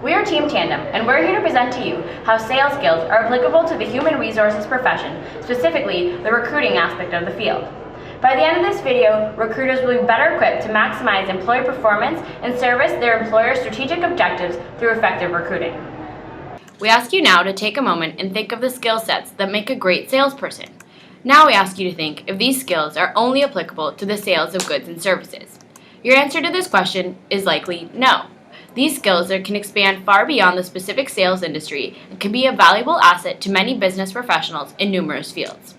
We are Team Tandem, and we're here to present to you how sales skills are applicable to the human resources profession, specifically the recruiting aspect of the field. By the end of this video, recruiters will be better equipped to maximize employee performance and service their employer's strategic objectives through effective recruiting. We ask you now to take a moment and think of the skill sets that make a great salesperson. Now we ask you to think if these skills are only applicable to the sales of goods and services. Your answer to this question is likely no. These skills can expand far beyond the specific sales industry and can be a valuable asset to many business professionals in numerous fields.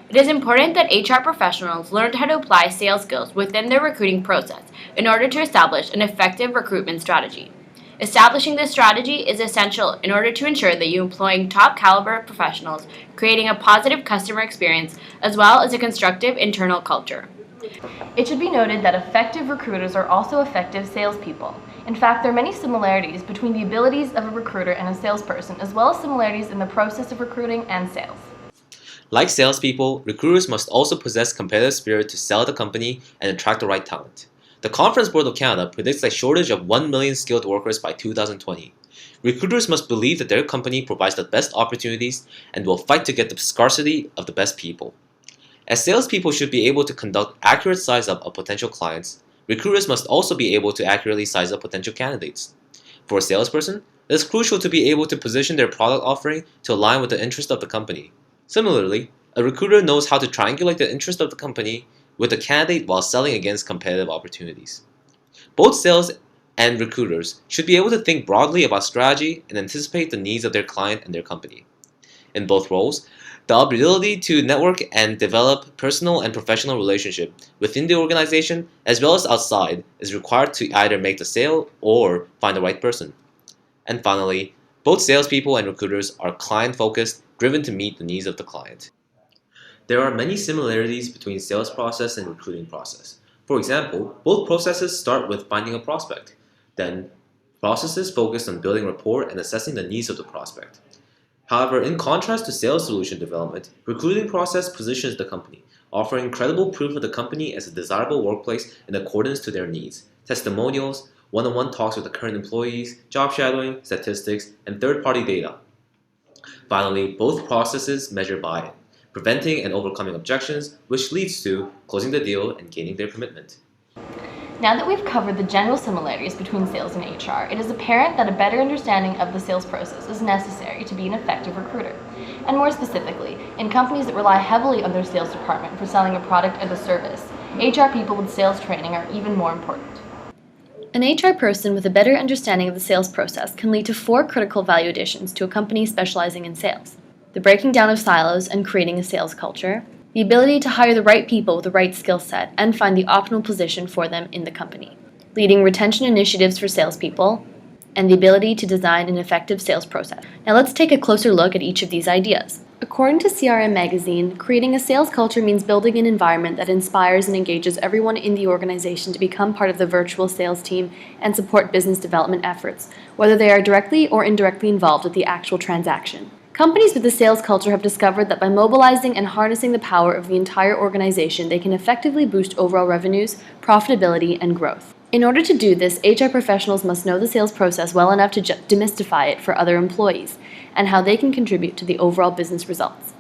It is important that HR professionals learn how to apply sales skills within their recruiting process in order to establish an effective recruitment strategy. Establishing this strategy is essential in order to ensure that you are employing top caliber professionals, creating a positive customer experience as well as a constructive internal culture. It should be noted that effective recruiters are also effective salespeople. In fact, there are many similarities between the abilities of a recruiter and a salesperson, as well as similarities in the process of recruiting and sales. Like salespeople, recruiters must also possess competitive spirit to sell the company and attract the right talent. The Conference Board of Canada predicts a shortage of 1 million skilled workers by 2020. Recruiters must believe that their company provides the best opportunities and will fight to get the scarcity of the best people. As salespeople should be able to conduct accurate size-up of potential clients, recruiters must also be able to accurately size up potential candidates. For a salesperson, it is crucial to be able to position their product offering to align with the interest of the company. Similarly, a recruiter knows how to triangulate the interest of the company with the candidate while selling against competitive opportunities. Both sales and recruiters should be able to think broadly about strategy and anticipate the needs of their client and their company. In both roles, the ability to network and develop personal and professional relationships within the organization as well as outside is required to either make the sale or find the right person. And finally, both salespeople and recruiters are client-focused, driven to meet the needs of the client. There are many similarities between sales process and recruiting process. For example, both processes start with finding a prospect. Then, processes focus on building rapport and assessing the needs of the prospect. However, in contrast to sales solution development, recruiting process positions the company, offering credible proof of the company as a desirable workplace in accordance to their needs, testimonials, one-on-one talks with the current employees, job shadowing, statistics, and third-party data. Finally, both processes measure buy-in, preventing and overcoming objections, which leads to closing the deal and gaining their commitment. Now that we've covered the general similarities between sales and HR, it is apparent that a better understanding of the sales process is necessary to be an effective recruiter. And more specifically, in companies that rely heavily on their sales department for selling a product and a service, HR people with sales training are even more important. An HR person with a better understanding of the sales process can lead to 4 critical value additions to a company specializing in sales: the breaking down of silos and creating a sales culture, the ability to hire the right people with the right skill set and find the optimal position for them in the company, leading retention initiatives for salespeople, and the ability to design an effective sales process. Now let's take a closer look at each of these ideas. According to CRM Magazine, creating a sales culture means building an environment that inspires and engages everyone in the organization to become part of the virtual sales team and support business development efforts, whether they are directly or indirectly involved with the actual transaction. Companies with a sales culture have discovered that by mobilizing and harnessing the power of the entire organization, they can effectively boost overall revenues, profitability, and growth. In order to do this, HR professionals must know the sales process well enough to demystify it for other employees and how they can contribute to the overall business results.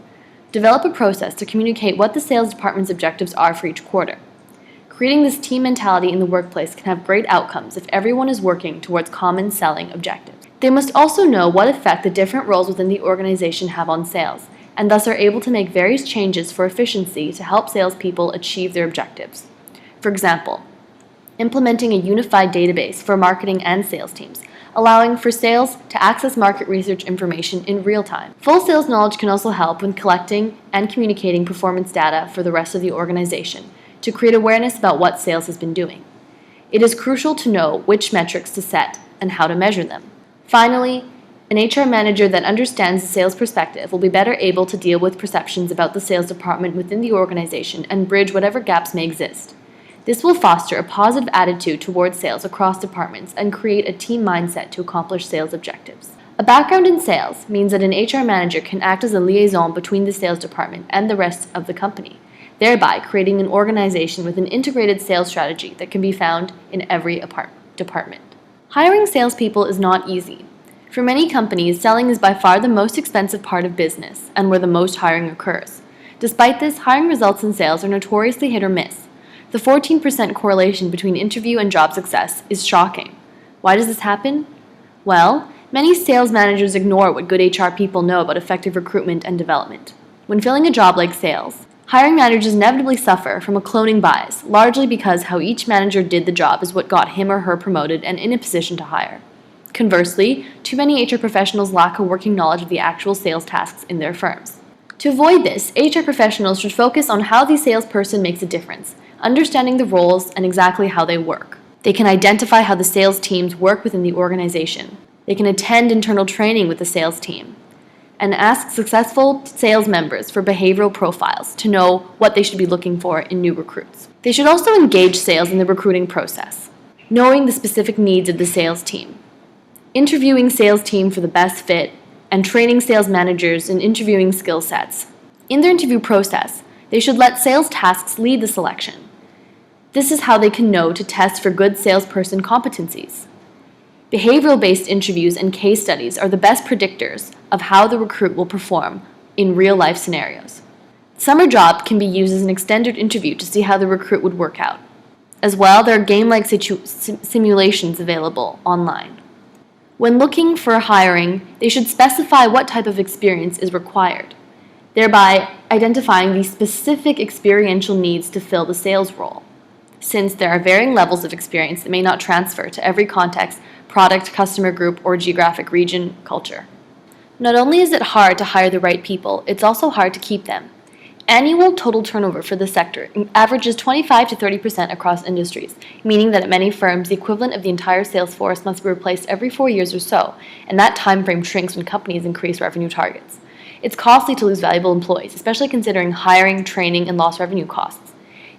Develop a process to communicate what the sales department's objectives are for each quarter. Creating this team mentality in the workplace can have great outcomes if everyone is working towards common selling objectives. They must also know what effect the different roles within the organization have on sales, and thus are able to make various changes for efficiency to help salespeople achieve their objectives. For example, implementing a unified database for marketing and sales teams, allowing for sales to access market research information in real time. Full sales knowledge can also help when collecting and communicating performance data for the rest of the organization to create awareness about what sales has been doing. It is crucial to know which metrics to set and how to measure them. Finally, an HR manager that understands the sales perspective will be better able to deal with perceptions about the sales department within the organization and bridge whatever gaps may exist. This will foster a positive attitude towards sales across departments and create a team mindset to accomplish sales objectives. A background in sales means that an HR manager can act as a liaison between the sales department and the rest of the company, thereby creating an organization with an integrated sales strategy that can be found in every department. Hiring salespeople is not easy. For many companies, selling is by far the most expensive part of business and where the most hiring occurs. Despite this, hiring results in sales are notoriously hit or miss. The 14% correlation between interview and job success is shocking. Why does this happen? Well, many sales managers ignore what good HR people know about effective recruitment and development. When filling a job like sales, hiring managers inevitably suffer from a cloning bias, largely because how each manager did the job is what got him or her promoted and in a position to hire. Conversely, too many HR professionals lack a working knowledge of the actual sales tasks in their firms. To avoid this, HR professionals should focus on how the salesperson makes a difference, understanding the roles and exactly how they work. They can identify how the sales teams work within the organization. They can attend internal training with the sales team and ask successful sales members for behavioral profiles to know what they should be looking for in new recruits. They should also engage sales in the recruiting process, knowing the specific needs of the sales team, interviewing sales team for the best fit, and training sales managers in interviewing skill sets. In their interview process, they should let sales tasks lead the selection. This is how they can know to test for good salesperson competencies. Behavioral-based interviews and case studies are the best predictors of how the recruit will perform in real-life scenarios. Summer Job can be used as an extended interview to see how the recruit would work out. As well, there are game-like simulations available online. When looking for hiring, they should specify what type of experience is required, thereby identifying the specific experiential needs to fill the sales role, since there are varying levels of experience that may not transfer to every context, product, customer group, or geographic region, culture. Not only is it hard to hire the right people, it's also hard to keep them. Annual total turnover for the sector averages 25 to 30% across industries, meaning that at many firms, the equivalent of the entire sales force must be replaced every 4 years or so, and that time frame shrinks when companies increase revenue targets. It's costly to lose valuable employees, especially considering hiring, training, and lost revenue costs.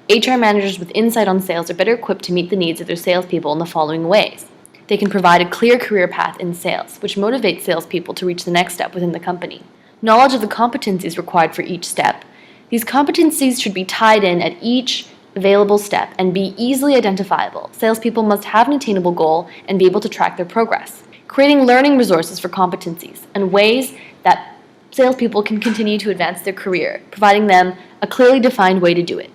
HR managers with insight on sales are better equipped to meet the needs of their salespeople in the following ways. They can provide a clear career path in sales, which motivates salespeople to reach the next step within the company. Knowledge of the competencies required for each step. These competencies should be tied in at each available step and be easily identifiable. Salespeople must have an attainable goal and be able to track their progress. Creating learning resources for competencies and ways that salespeople can continue to advance their career, providing them a clearly defined way to do it.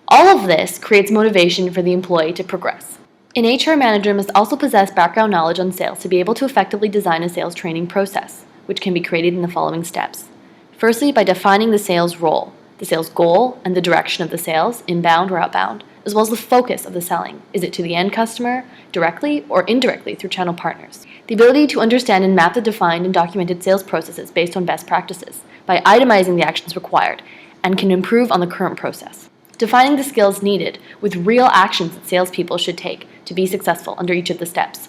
All of this creates motivation for the employee to progress. An HR manager must also possess background knowledge on sales to be able to effectively design a sales training process, which can be created in the following steps. Firstly, by defining the sales role, the sales goal, and the direction of the sales, inbound or outbound, as well as the focus of the selling. Is it to the end customer, directly or indirectly through channel partners? The ability to understand and map the defined and documented sales processes based on best practices by itemizing the actions required and can improve on the current process. Defining the skills needed with real actions that salespeople should take to be successful under each of the steps.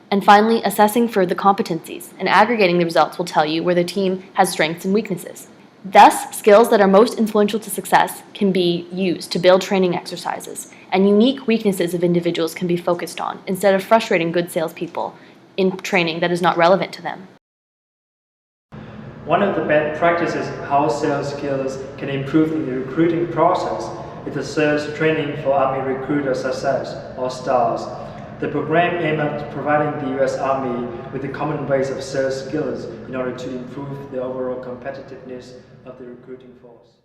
And finally, assessing for the competencies and aggregating the results will tell you where the team has strengths and weaknesses. Thus, skills that are most influential to success can be used to build training exercises, and unique weaknesses of individuals can be focused on instead of frustrating good salespeople in training that is not relevant to them. One of the best practices how sales skills can improve in the recruiting process is the sales training for Army Recruiter Success, or STARS. The program aims at providing the U.S. Army with the common base of sales skills in order to improve the overall competitiveness of the recruiting force.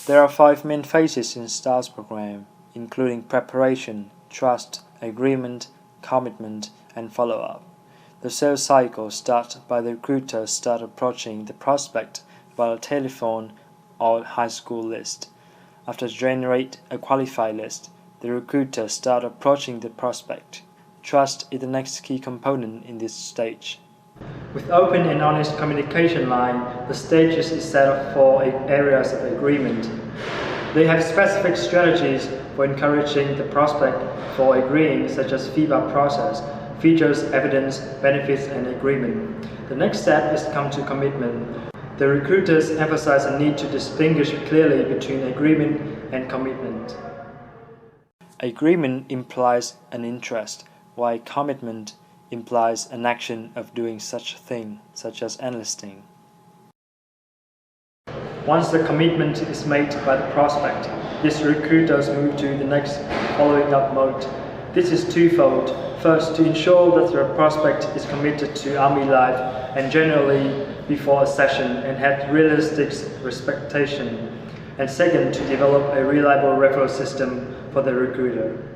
There are 5 main phases in STARS program, including preparation, trust, agreement, commitment, and follow-up. The sales cycle starts by the recruiter start approaching the prospect via telephone or high school list. After generate a qualified list, the recruiter start approaching the prospect. Trust is the next key component in this stage. With open and honest communication line, the stages is set up for areas of agreement. They have specific strategies for encouraging the prospect for agreeing, such as feedback process, features, evidence, benefits, and agreement. The next step is come to commitment. The recruiters emphasize a need to distinguish clearly between agreement and commitment. Agreement implies an interest, while commitment implies an action of doing such a thing, such as enlisting. Once the commitment is made by the prospect, these recruiters move to the next following up mode. This is twofold. First, to ensure that your prospect is committed to Army life and generally before a session and had realistic expectation. And second, to develop a reliable referral system for the recruiter.